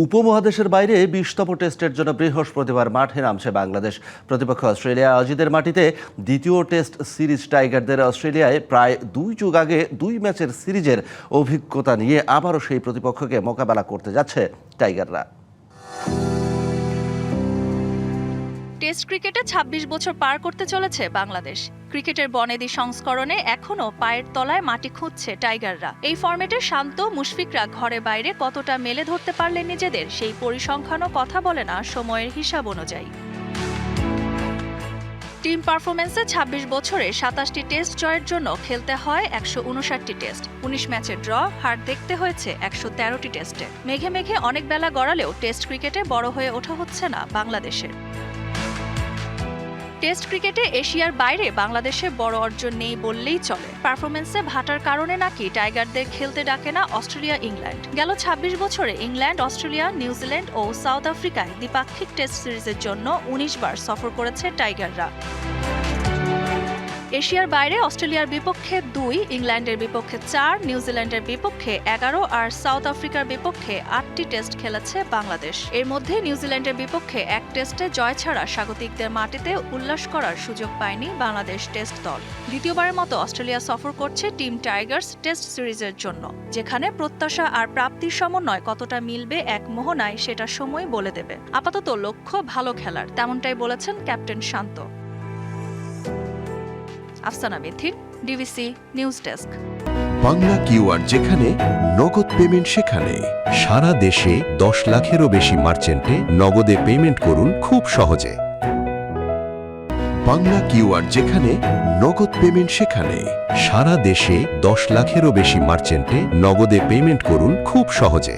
উপমহাদেশের বাইরে ২০তম টেস্টের জন্য বৃহস্পতিবার মাঠে নামছে বাংলাদেশ। প্রতিপক্ষ অস্ট্রেলিয়া অজিতের মাটিতে দ্বিতীয় টেস্ট সিরিজ টাইগারদের অস্ট্রেলিয়ায় প্রায় ২ যুগ আগে ২ ম্যাচের সিরিজের অভিজ্ঞতা নিয়ে আবারও সেই প্রতিপক্ষকে মোকাবেলা করতে যাচ্ছে টাইগাররা। টেস্ট ক্রিকেটে ২৬ বছর পার করতে চলেছে বাংলাদেশ। ক্রিকেটের বনেদি সংস্করণে এখনও পায়ের তলায় মাটি খুঁজছে টাইগাররা। এই ফরম্যাটে শান্ত মুশফিকরা ঘরে বাইরে কতটা মেলে ধরতে পারলেন নিজেদের, সেই পরিসংখ্যানও কথা বলে না সময়ের হিসাব অনুযায়ী। টিম পারফরমেন্সে ২৬ বছরে ২৭টি টেস্ট জয়ের জন্য খেলতে হয় ১৫৯টি টেস্ট। ১৯ ম্যাচের ড্র, হার দেখতে হয়েছে ১১৩টি টেস্টে। মেঘে মেঘে অনেক বেলা গড়ালেও টেস্ট ক্রিকেটে বড় হয়ে ওঠা হচ্ছে না বাংলাদেশের। টেস্ট ক্রিকেটে এশিয়ার বাইরে বাংলাদেশে বড় অর্জন নেই বললেই চলে। পারফরমেন্সে ভাটার কারণে নাকি টাইগারদের খেলতে ডাকে না অস্ট্রেলিয়া, ইংল্যান্ড। গেল ২৬ বছরে ইংল্যান্ড, অস্ট্রেলিয়া, নিউজিল্যান্ড ও সাউথ আফ্রিকায় দ্বিপাক্ষিক টেস্ট সিরিজের জন্য ১৯ বার সফর করেছে টাইগাররা। এশিয়ার বাইরে অস্ট্রেলিয়ার বিপক্ষে ২, ইংল্যান্ডের বিপক্ষে ৪, নিউজিল্যান্ডের বিপক্ষে ১১ আর সাউথ আফ্রিকার বিপক্ষে ৮টি টেস্ট খেলেছে বাংলাদেশ। এর মধ্যে নিউজিল্যান্ডের বিপক্ষে ১ টেস্টে জয় ছাড়া স্বাগতিকদের মাটিতে উল্লাস করার সুযোগ পায়নি বাংলাদেশ টেস্ট দল। দ্বিতীয়বারের মতো অস্ট্রেলিয়া সফর করছে টিম টাইগার্স টেস্ট সিরিজের জন্য, যেখানে প্রত্যাশা আর প্রাপ্তির সমন্বয় কতটা মিলবে এক মোহনায় সেটা সময় বলে দেবে। আপাতত লক্ষ্য ভালো খেলার, তেমনটাই বলেছেন captain Shanto. Afsana Mithin, DBC news desk. Bangla QR যেখানে নগদ পেমেন্ট সেখানে। সারা দেশে ১০ লাখেরও বেশি মার্চেন্টে নগদে পেমেন্ট করুন খুব সহজে। বাংলা কিউআর যেখানে নগদ পেমেন্ট সেখানে। সারা দেশে ১০ লাখেরও বেশি মার্চেন্টে নগদে পেমেন্ট করুন খুব সহজে।